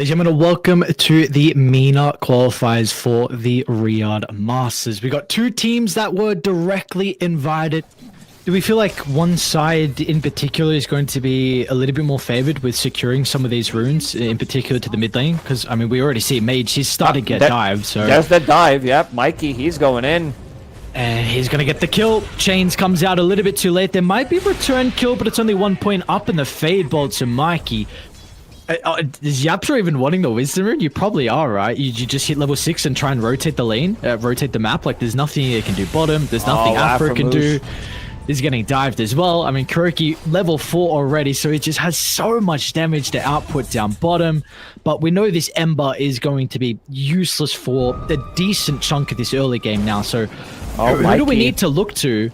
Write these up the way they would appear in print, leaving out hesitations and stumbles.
Ladies and gentlemen, welcome to the MENA qualifiers for the Riyadh Masters. We got two teams that were directly invited. Do we feel like one side in particular is going to be a little bit more favored with securing some of these runes, in particular to the mid lane? Because, I mean, we already see Mage, he's starting to get dived, so... There's the dive, yep. Mikey, he's going in. And he's going to get the kill. Chains comes out a little bit too late. There might be a return kill, but it's only 1 point up in the fade bolt to Mikey. Is Yapsor even wanting the Wisdom Rune? You probably are, right? You just hit level 6 and try and rotate the lane, rotate the map. Like, there's nothing it can do bottom. There's nothing Afro can do. He's getting dived as well. I mean, Kuroki, level 4 already, so it just has so much damage to output down bottom. But we know this Ember is going to be useless for a decent chunk of this early game now. So who do we need to look to?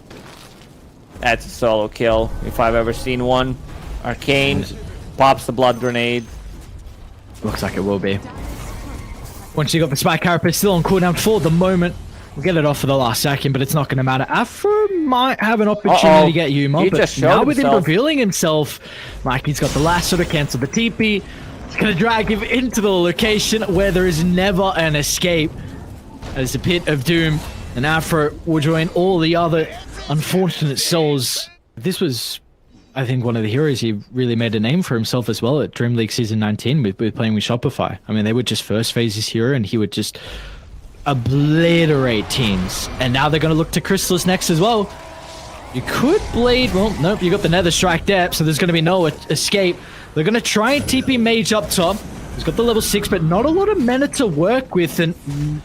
That's a solo kill, if I've ever seen one. Arcane pops the blood grenade. Looks like it will be. Once you got the Spike Carapace still on cooldown for the moment. We'll get it off for the last second, but it's not going to matter. Afro might have an opportunity to get Yuma, but now with him revealing himself, Mikey's got the lasso to cancel the TP. It's going to drag him into the location where there is never an escape. As the Pit of Doom, and Afro will join all the other unfortunate souls. This was, I think, one of the heroes he really made a name for himself as well at Dream League Season 19 with playing with Shopify. I mean, they would just first phase his hero and he would just obliterate teams. And now they're going to look to Chrysalis next as well. You could blade, well, nope, you got the Nether Strike depth, so there's going to be no escape. They're going to try and TP Mage up top. He's got the level 6, but not a lot of mana to work with, and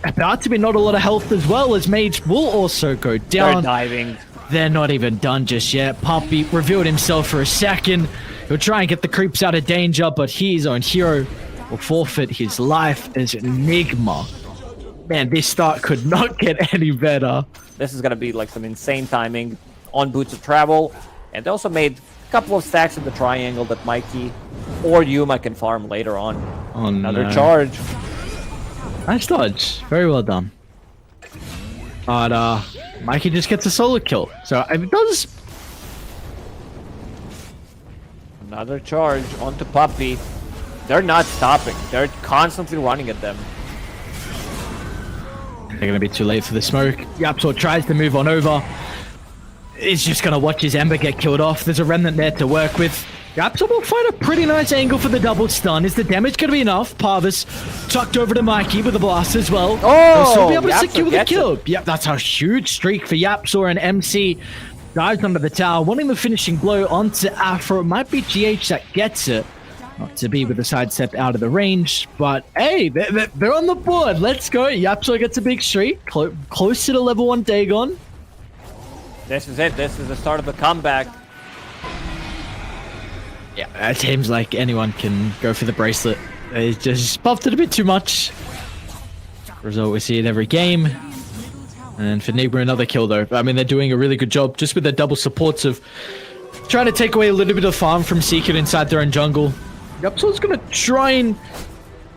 about to be not a lot of health as well, as Mage will also go down. They're diving. They're not even done just yet. Puppy revealed himself for a second. He'll try and get the creeps out of danger, but his own hero will forfeit his life as NIGMA. Man, this start could not get any better. This is going to be like some insane timing on Boots of Travel. And they also made a couple of stacks in the triangle that Mikey or Yuma can farm later on. Oh, another charge. Nice dodge. Very well done. But Mikey just gets a solo kill. So it does... Another charge onto Puppy. They're not stopping. They're constantly running at them. They're going to be too late for the smoke. Yapsor tries to move on over. He's just going to watch his Ember get killed off. There's a remnant there to work with. Yapsor will find a pretty nice angle for the double stun. Is the damage going to be enough? Parvis tucked over to Mikey with a blast as well. Oh! He'll still be able to secure the kill. It. Yep, that's a huge streak for Yapsor, and MC dives under the tower, wanting the finishing blow onto Afro. It might be GH that gets it. Not to be with the sidestep out of the range, but hey, they're on the board. Let's go. Yapsor gets a big streak, close to the level 1 Dagon. This is it. This is the start of the comeback. Yeah, it seems like anyone can go for the bracelet. They just buffed it a bit too much. Result, we see it every game. And for NIGMA, another kill though. I mean, they're doing a really good job just with their double supports of trying to take away a little bit of farm from Secret inside their own jungle. Yapsor's gonna try and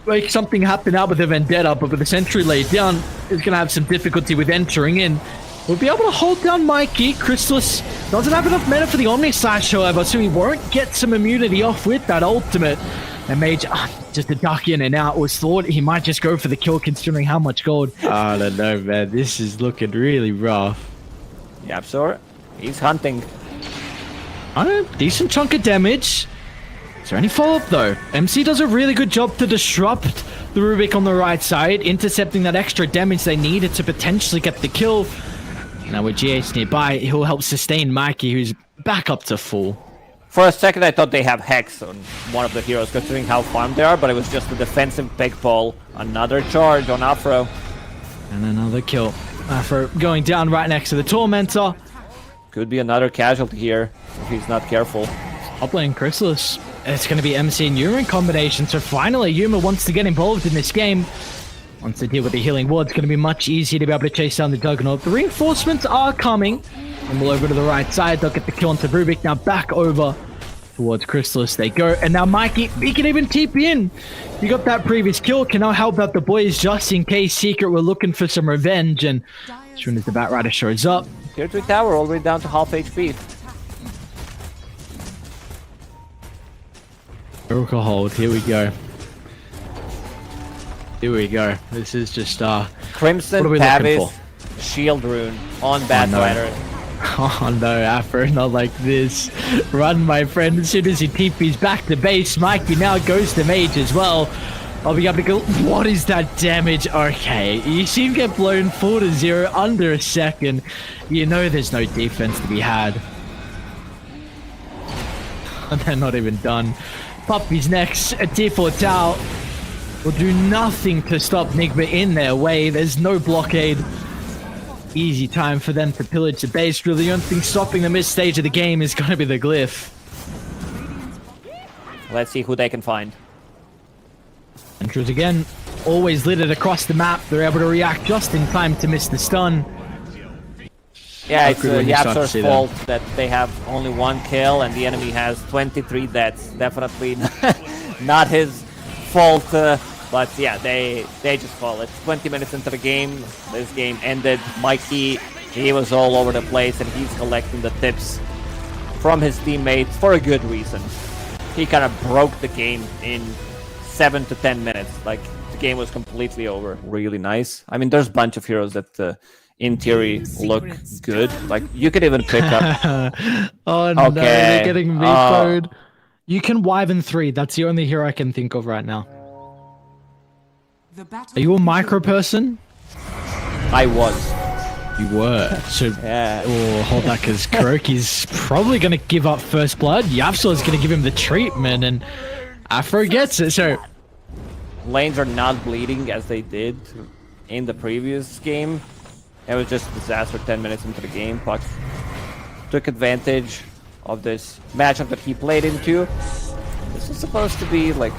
make something happen out with the Vendetta, but with the sentry laid down, he's gonna have some difficulty with entering in. We'll be able to hold down Mikey. Chrysalis doesn't have enough mana for the Omni Slash, however, so he won't get some immunity off with that ultimate. And Mage, just a duck in and out, was thought he might just go for the kill considering how much gold. I don't know, man. This is looking really rough. Yapsor, he's hunting. Decent chunk of damage. Is there any follow-up though? MC does a really good job to disrupt the Rubik on the right side, intercepting that extra damage they needed to potentially get the kill. Now with GH nearby, he'll help sustain Mikey, who's back up to full. For a second, I thought they have Hex on one of the heroes, considering how farmed they are, but it was just a defensive pick pull. Another charge on Afro. And another kill. Afro going down right next to the Tormentor. Could be another casualty here, if he's not careful. Top lane Chrysalis. It's going to be MC and Yuma in combination, so finally Yuma wants to get involved in this game. Once they deal with the healing ward, it's going to be much easier to be able to chase down the Juggernaut. The reinforcements are coming. And we'll over to the right side. They'll get the kill onto Rubik. Now back over towards Chrysalis they go. And now Mikey, he can even TP in. He got that previous kill. Can now help out the boys just in case Secret were looking for some revenge. And as soon as the Batrider shows up. Tier 3 tower all the way down to half HP. Oracle hold, here we go. Here we go. This is just Crimson what are we looking Pavis Shield Rune on Batrider. Oh no, Afro, not like this. Run, my friend. As soon as he TP's back to base, Mikey now goes to mage as well. I'll be able to go. What is that damage? Okay, you see him get blown 4-0 under a second. You know there's no defense to be had. And they're not even done. Puppy's next. A default out will do nothing to stop NIGMA in their way. There's no blockade. Easy time for them to pillage the base. Really, the only thing stopping them this stage of the game is going to be the glyph. Let's see who they can find. Enters again, always littered across the map. They're able to react just in time to miss the stun. Yeah, it's Yapsor's fault that they have only 1 kill and the enemy has 23 deaths. Definitely not his fault, but yeah, they just fall. It's 20 minutes into the game. This game ended. Mikey, he was all over the place and he's collecting the tips from his teammates for a good reason. He kind of broke the game in 7 to 10 minutes. Like, the game was completely over. Really nice. I mean, there's a bunch of heroes that in theory look good. Like, you could even pick up... Oh no, they're getting VPO'd. You can Wyvern 3. That's the only hero I can think of right now. Are you a micro person? I was. You were. So, yeah. Oh, hold that, because Kuroki's probably going to give up first blood. Yapsor's going to give him the treatment, and Afro gets it. So, lanes are not bleeding as they did in the previous game. It was just a disaster 10 minutes into the game. Puck took advantage of this matchup that he played into. This is supposed to be like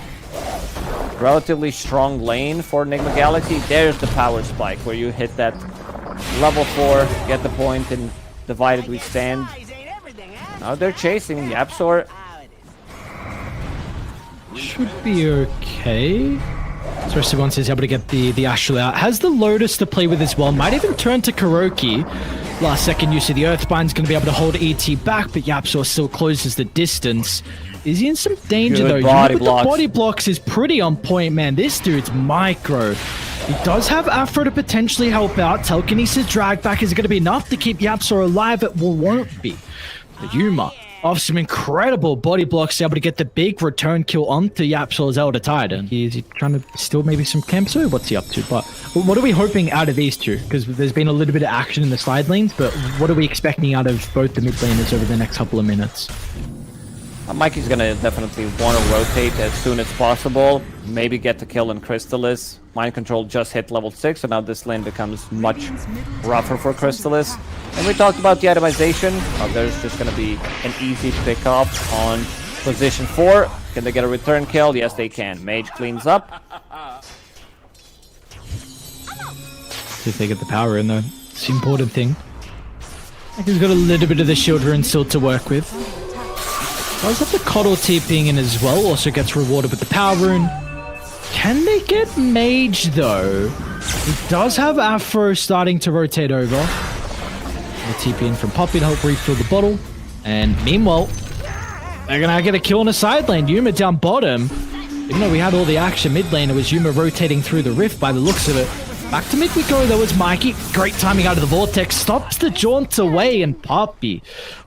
relatively strong lane for NIGMA Galaxy. There's the power spike where you hit that level 4, get the point, and divided we stand. Now they're chasing Yapsor. Should be okay. Especially once he's able to get the Astral out. Has the Lotus to play with as well. Might even turn to Kuroki. Last second use of the Earthbind's going to be able to hold ET back, but Yapsor still closes the distance. Is he in some danger Good though? body The body blocks is pretty on point, man. This dude's micro. He does have Afro to potentially help out. Telekinesis drag back is going to be enough to keep Yapsor alive. It won't be. But Yuma, off some incredible body blocks, able to get the big return kill onto Yapsor's Elder Titan. Is he trying to steal maybe some camps? What's he up to? But what are we hoping out of these two? Because there's been a little bit of action in the side lanes, but what are we expecting out of both the mid laners over the next couple of minutes? Mikey's gonna definitely want to rotate as soon as possible. Maybe get the kill in Crystallis. Mind Control just hit level 6, so now this lane becomes much rougher for Crystallis. And we talked about the itemization. There's just gonna be an easy pickup on position 4. Can they get a return kill? Yes, they can. Mage cleans up. See if they get the power in though. It's the important thing. He's got a little bit of the shield rune still to work with. Does have the Coddle TPing in as well, also gets rewarded with the power rune. Can they get Mage though? He does have Afro starting to rotate over. The TP in from Poppy to help refill the bottle. And meanwhile, they're gonna get a kill on the side lane. Yuma down bottom. Even though we had all the action mid lane, it was Yuma rotating through the rift by the looks of it. Back to mid we go though as Mikey. Great timing out of the Vortex. Stops the jaunt away, and Poppy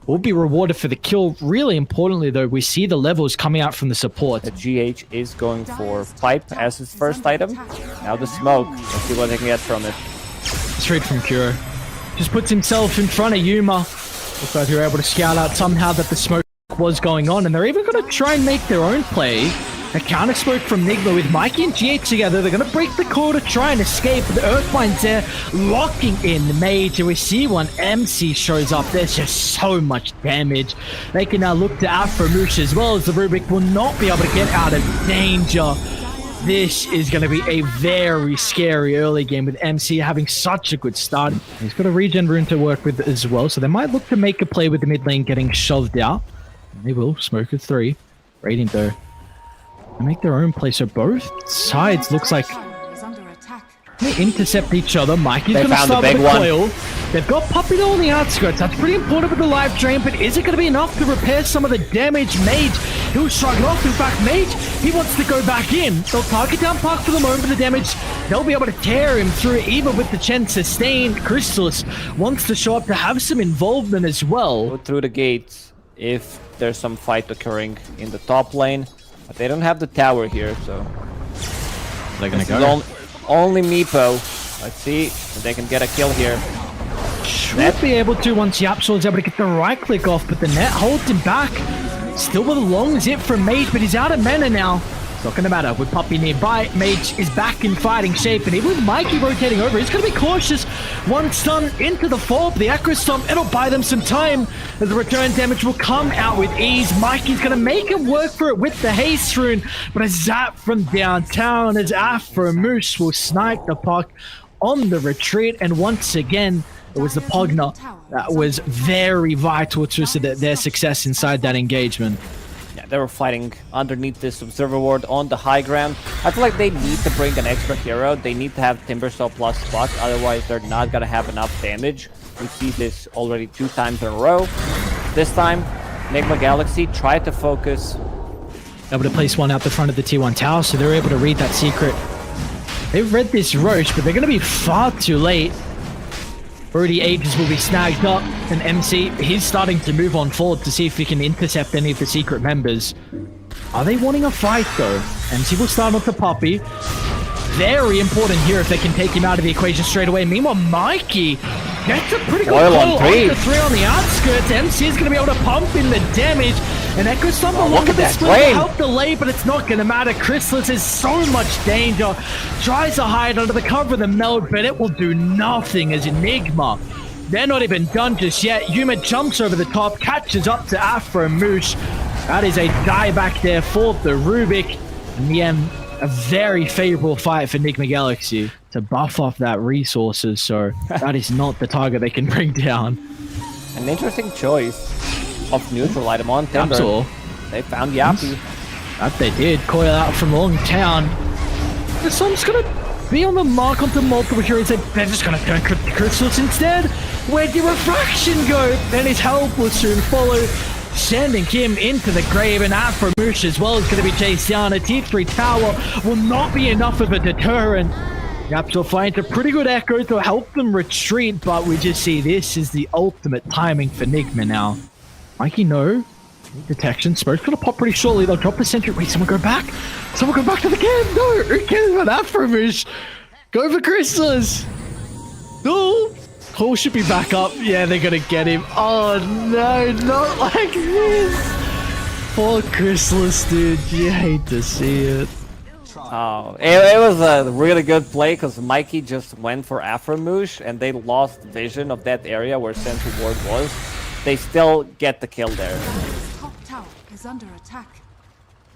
will be rewarded for the kill. Really importantly though, we see the levels coming out from the support. The GH is going for Pipe as his first item. Now the smoke. Let's see what they can get from it. Straight from Kuro. Just puts himself in front of Yuma. Looks like they're able to scout out somehow that the smoke was going on, and they're even going to try and make their own play. A counter smoke from NIGMA with Mikey and GH together. They're going to break the core to try and escape. The Earthbind's there, locking in the Mage. And we see when MC shows up, there's just so much damage. They can now look to Afro-Moosh as well, as the Rubik will not be able to get out of danger. This is going to be a very scary early game with MC having such a good start. He's got a regen rune to work with as well, so they might look to make a play with the mid lane getting shoved out. And they will. Smoke at 3. Radiant though. They make their own play, so both sides looks like they intercept each other. Mikey's going to start with a coil. They've got Puppy on the outskirts. That's pretty important with the live drain, but is it going to be enough to repair some of the damage? Mage He'll shrug it off. In fact, Mage, he wants to go back in. They'll target down Puck for the moment for the damage. They'll be able to tear him through even with the Chen sustained. Crystallis wants to show up to have some involvement as well. Go through the gates if there's some fight occurring in the top lane. But they don't have the tower here, so... They're gonna go. Only Meepo. Let's see if they can get a kill here. Should be able to once Yapzor is able to get the right click off, but the net holds him back. Still with a long zip from Mage, but he's out of mana now. It's not going to matter. With Puppy nearby, Mage is back in fighting shape, and even with Mikey rotating over, he's going to be cautious. One stun into the fall, the Acro Stomp, it'll buy them some time, as the return damage will come out with ease. Mikey's going to make him work for it with the Haste Rune, but a zap from downtown as Afro Moose will snipe the Puck on the retreat, and once again, it was the Pogner that was very vital to their success inside that engagement. Yeah, they were fighting underneath this Observer Ward on the high ground. I feel like they need to bring an extra hero. They need to have Timbersaw plus Spot, otherwise they're not gonna have enough damage. We see this already 2 times in a row. This time, NIGMA Galaxy tried to focus. Able to place one out the front of the T1 tower, so they're able to read that secret. They've read this Roach, but they're gonna be far too late. Already Aegis will be snagged up, and MC, he's starting to move on forward to see if he can intercept any of the secret members. Are they wanting a fight though? MC will start off the Puppy. Very important here if they can take him out of the equation straight away. Meanwhile, Mikey gets a pretty good pull on the 3 on the outskirts. MC is going to be able to pump in the damage. And Echo Stomp along with this will help delay, but it's not going to matter. Crystallis is so much danger. Tries to hide under the cover of the meld, but it will do nothing as Enigma. They're not even done just yet. Yuma jumps over the top, catches up to Afro Moose. That is a die back there for the Rubik. In the end, a very favorable fight for NIGMA Galaxy to buff off that resources, so that is not the target they can bring down. An interesting choice of neutral item on Timber. Absolutely. They found Yappy. That they did. Coil out from Long Town. The Sun's gonna be on the mark onto multiple heroes. They're just gonna turn Crystals instead. Where'd the refraction go? Then his help will soon follow, sending him into the grave, and Afro Moose as well is going to be chased down. A T3 tower will not be enough of a deterrent. Yaps will find a pretty good echo to help them retreat, but we just see this is the ultimate timing for NIGMA now. Mikey, no. Detection. Smoke's going to pop pretty shortly. They'll drop the sentry. Wait, someone go back. Someone go back to the camp. No, who cares about Afro Moose? Go for Crystallis. No. Cole should be back up. Yeah, they're gonna get him. Oh no, not like this. Poor Crystallis, dude. You hate to see it. Oh, it was a really good play because Mikey just went for Afro-Moosh and they lost vision of that area where Sentry Ward was. They still get the kill there. Top tower is under attack.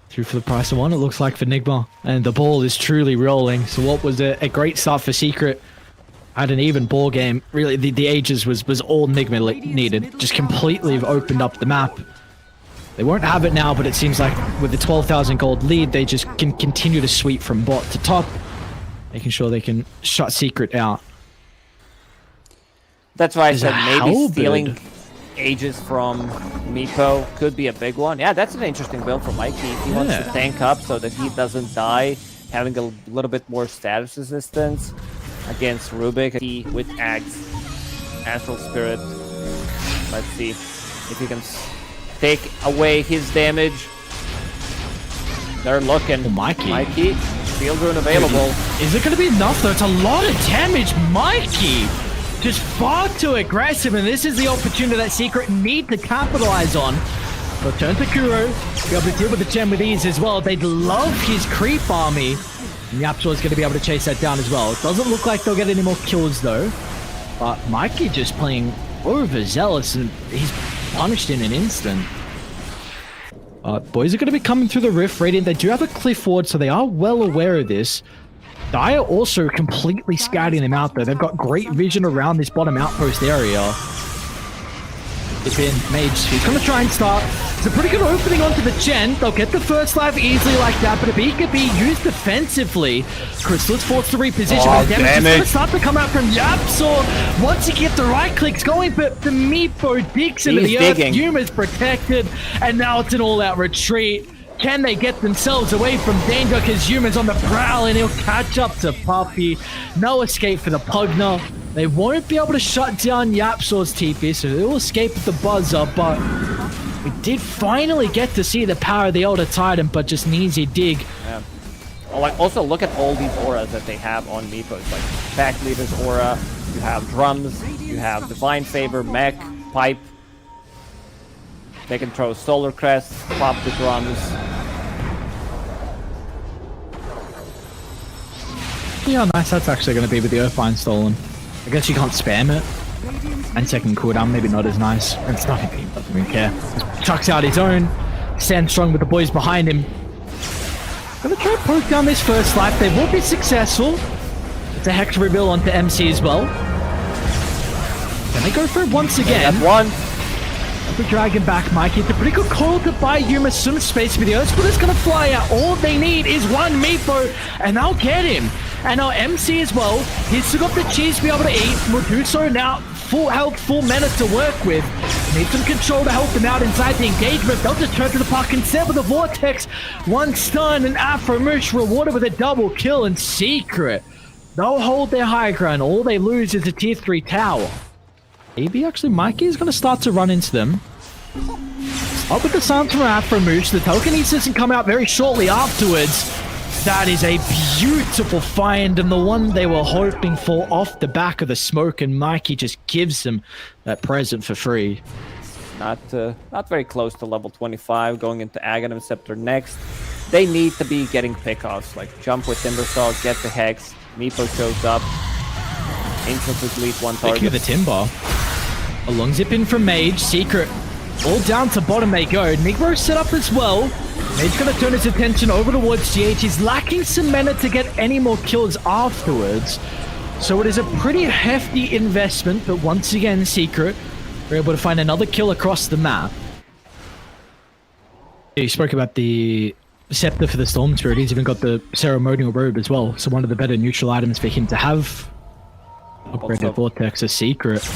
2 for the price of 1, it looks like, for NIGMA. And the ball is truly rolling. So what was a great start for Secret? Had an even ball game. Really, the Aegis was all NIGMA needed. Just completely opened up the map. They won't have it now, but it seems like with the 12,000 gold lead, they just can continue to sweep from bot to top, making sure they can shut Secret out. That's why I said maybe stealing Aegis from Meepo could be a big one. Yeah, that's an interesting build for Mikey. If he wants to tank up so that he doesn't die, having a little bit more status resistance against Rubik with Ags, Astral Spirit. Let's see if he can take away his damage. They're looking. Oh, Mikey, Shield Rune available. Is it going to be enough though? It's a lot of damage. Mikey, just far too aggressive, and this is the opportunity that Secret need to capitalize on. They'll turn to Kuro, be able to deal with the gem with ease as well. They'd love his creep army. And Yapzor is going to be able to chase that down as well. It doesn't look like they'll get any more kills though. But Mikey just playing overzealous, and he's punished in an instant. Boys are going to be coming through the rift. Radiant, they do have a cliff ward, so they are well aware of this. Dire also completely scouting them out though. They've got great vision around this bottom outpost area. It's been Mage. He's going to try and start It's a pretty good opening onto the Gen. They'll get the first life easily like that, but if he could be used defensively, Crystal is forced to reposition. Oh, The damage is going to start to come out from YapzOr once he gets the right clicks going, but the Meepo digs into the earth. Yuma's protected, and now it's an all-out retreat. Can they get themselves away from danger? Because Yuma's on the prowl, and he'll catch up to Puppey. No escape for the Pugna. They won't be able to shut down YapzOr's TP, so they'll escape with the buzzer, but we did finally get to see the power of the Elder Titan, but just needs a dig. Yeah. Like, also look at all these auras that they have on Meepos. Like Pack Leader's aura, you have Drums, you have Divine Favor, Mech, Pipe. They can throw Solar Crest, pop the Drums. Yeah, nice. That's actually going to be with the Earthbind stolen. I guess you can't spam it. 10-second cooldown, maybe not as nice. It's nothing, he doesn't even care. Just chucks out his own. Stands strong with the boys behind him. Gonna try and poke down this first life. They will be successful. It's a Hex reveal onto MC as well. Can they go for it once again? That's one. The dragon back, Mikey. It's a pretty good call to buy Yuma some space, but the Earthsplitter's gonna fly out. All they need is one Meepo, and they'll get him. And now MC as well. He's still got the cheese to be able to eat. Will do so now. Full health, full mana to work with. Need some control to help them out inside the engagement. They'll just turn to the puck instead with the Vortex. One stun, and Afromush rewarded with a double kill in secret. They'll hold their high ground. All they lose is a tier 3 tower. Maybe actually Mikey is going to start to run into them. Up with the sound from Afromush. The telekinesis can come out very shortly afterwards. That is a beautiful find, and the one they were hoping for off the back of the smoke, and Mikey just gives them that present for free. Not very close to level 25, going into Aghanim Scepter next. They need to be getting pickoffs, like jump with Timbersaw, get the Hex, Meepo shows up, instantly delete one target. Speaking of the Timber, a long zip in from Mage, Secret, all down to bottom they go. NIGMA set up as well. Mage gonna turn his attention over towards GH. He's lacking some mana to get any more kills afterwards. So it is a pretty hefty investment, but once again, Secret, we're able to find another kill across the map. You spoke about the Scepter for the Storm Spirit. He's even got the Ceremonial Robe as well. So one of the better neutral items for him to have. Upgraded Vortex, a Secret.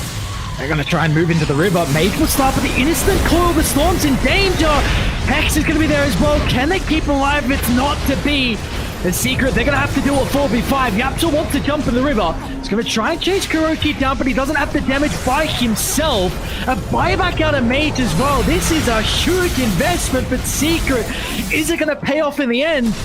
They're going to try and move into the river. Mage will start with the instant coil. The Storm's in danger. Hex is going to be there as well. Can they keep alive? It's not to be. The Secret, they're going to have to do a 4v5. YapzOr wants to jump in the river. He's going to try and chase Kuroki down, but he doesn't have the damage by himself. A buyback out of Mage as well. This is a huge investment, but Secret, is it going to pay off in the end?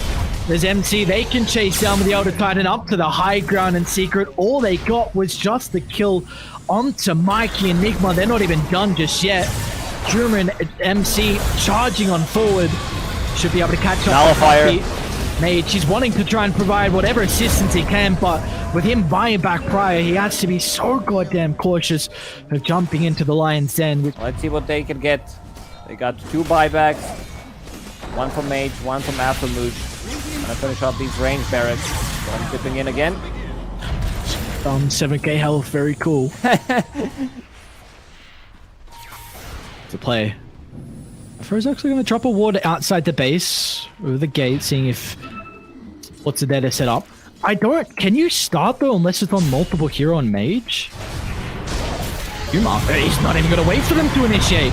There's MC, they can chase down with the Elder Titan up to the high ground, and Secret, all they got was just the kill onto Mikey and NIGMA. They're not even done just yet. Drummer and MC charging on forward. Should be able to catch up. Qualifier. Mage, he's wanting to try and provide whatever assistance he can, but with him buying back prior, he has to be so goddamn cautious of jumping into the Lion's Den. Let's see what they can get. They got 2 buybacks. One from Mage, one from Afromush. Gonna finish off these range barracks. So I'm dipping in again. 7k health, very cool. To play. Afro's actually going to drop a ward outside the base over the gate, seeing if what's there to set up. Can you start though unless it's on multiple hero and Mage? Yuma, he's not even going to wait for them to initiate.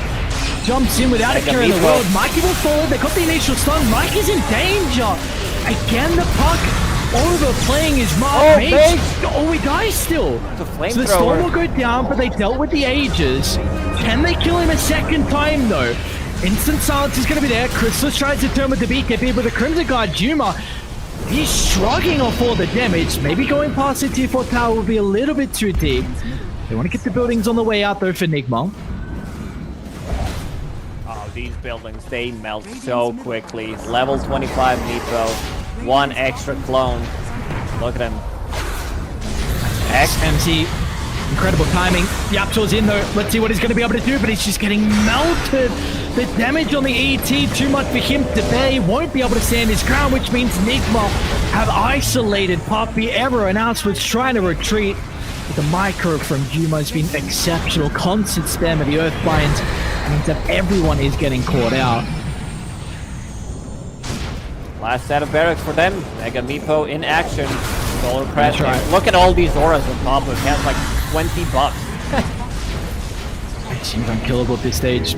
Jumps in without a carry in the world. Mikey will fall. They got the initial stun. Mikey's in danger. Again, the puck overplaying his mark. Oh, he dies still. So the Storm will go down, but they dealt with the Aegis. Can they kill him a second time, though? Instant silence is going to be there. Chrysalis tries to turn with the BKB, but the Crimson Guard, Yuma, he's shrugging off all the damage. Maybe going past the tier 4 tower will be a little bit too deep. They want to get the buildings on the way out, though, for NIGMA. Oh, these buildings, they melt so quickly. Level 25 Meepo. 1 extra clone. Look at him. MC, incredible timing. YapzOr's in though. Let's see what he's going to be able to do, but he's just getting melted. The damage on the ET, too much for him to bear. He won't be able to stand his ground, which means NIGMA have isolated Puppey. Everyone else was trying to retreat. But The micro from Yuma has been exceptional. Constant spam of the Earth Binds means that everyone is getting caught out. Last set of barracks for them. Mega Meepo in action. Solar pressure. Right. Look at all these auras on top of it. He has like 20 bucks. It seems unkillable at this stage.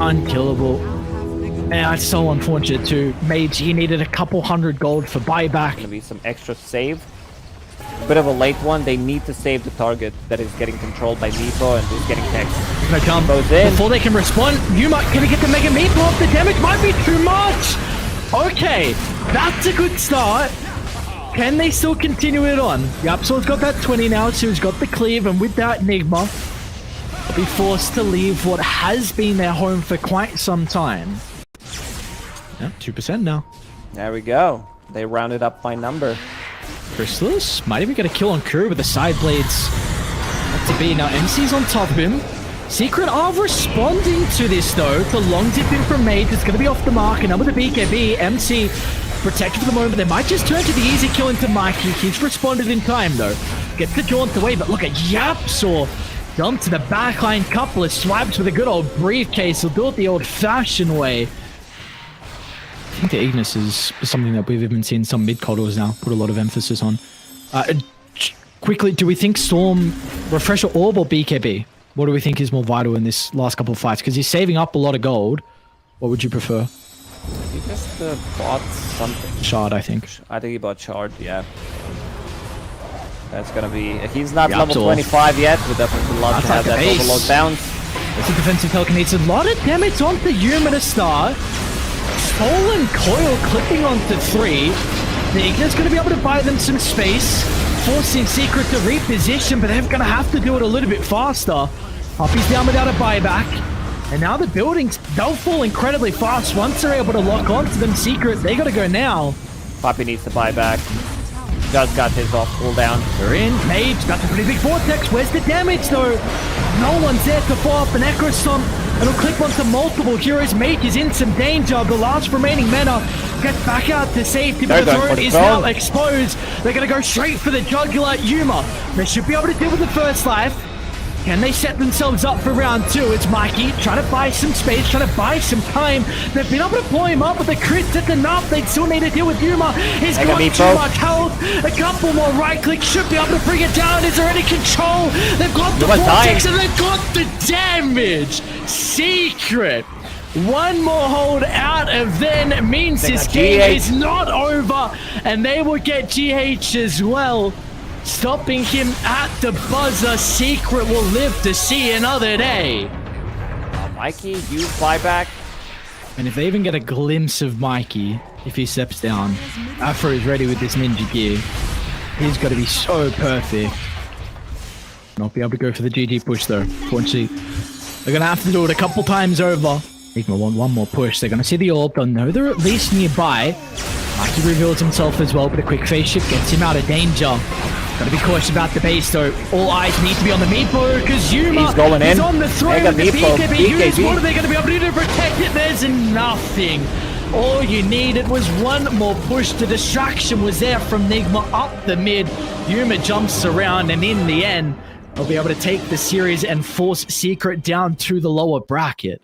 Unkillable. And it's so unfortunate too. Mage, he needed a couple hundred gold for buyback. Gonna be some extra save. Bit of a late one. They need to save the target that is getting controlled by Meepo and is getting text. Gonna come Meepo's in. before they can respond. Yuma gonna get the Mega Meepo off. The damage might be too much. Okay, that's a good start. Can they still continue it on? The Absol's got that 20 now, so he's got the cleave, and with that NIGMA, they'll be forced to leave what has been their home for quite some time. Yeah, 2% now. There we go. They rounded up by number. Chrysalis might even get a kill on Kuru with the side blades. Not to be. Now MC's on top of him. Secret are responding to this though. The long dip in from Mage is going to be off the mark. And now with the BKB, MC protected for the moment. They might just turn to the easy kill into Mikey. He's responded in time though. Gets the jaunt away, but look at Yapsaw. Jump to the backline, couple of swipes with a good old briefcase. He'll do it the old-fashioned way. I think the Ignis is something that we've even seen some mid-coddles now put a lot of emphasis on. Quickly, do we think Storm refresh or orb or BKB? What do we think is more vital in this last couple of fights? Because he's saving up a lot of gold. What would you prefer? He just bought something. Shard, I think. I think he bought Shard, yeah. That's gonna be... He's not Yeah, level 25 yet. We definitely love to have that overload bounce. It's a defensive telekinesis. A lot of damage onto Yuma to start. Stolen Coil clipping onto 3. The Ignis going to be able to buy them some space. Forcing Secret to reposition, but they're going to have to do it a little bit faster. Puppy's down without a buyback. And now the buildings, they'll fall incredibly fast. Once they're able to lock onto them, Secret, they got to go now. Puppy needs to buy back. Just got his off cooldown. They're in. Mage, that's a pretty big vortex. Where's the damage though? No one's there to follow up an Echo Stomp. It'll clip onto multiple heroes. Mage is in some danger. The last remaining MENA gets back out to safety, but the turret is now exposed. They're going to go straight for the jugular. Yuma, they should be able to deal with the first life. Can they set themselves up for round 2? It's Mikey trying to buy some space, trying to buy some time. They've been able to blow him up, but the crits that's enough. They still need to deal with Yuma. He's got too much health. A couple more right clicks should be able to bring it down. Is there any control? They've got the vortex and they've got the damage. Secret. One more hold out of then means this game is not over, and they will get GH as well. Stopping him at the buzzer. Secret will live to see another day. Mikey, use buyback. And if they even get a glimpse of Mikey, if he steps down, Afro is ready with this ninja gear. He's got to be so perfect. Not be able to go for the GG push though. Fortunately, they're going to have to do it a couple times over. NIGMA want one more push. They're going to see the orb. They'll know they're at least nearby. Mikey reveals himself as well, but a quick phase shift gets him out of danger. Gotta be cautious about the base though. All eyes need to be on the Meepo because Yuma is on the throw with the BKB. What are they gonna be able to do to protect it? There's nothing. All you needed was one more push. The distraction was there from NIGMA up the mid. Yuma jumps around and in the end, they'll be able to take the series and force Secret down to the lower bracket.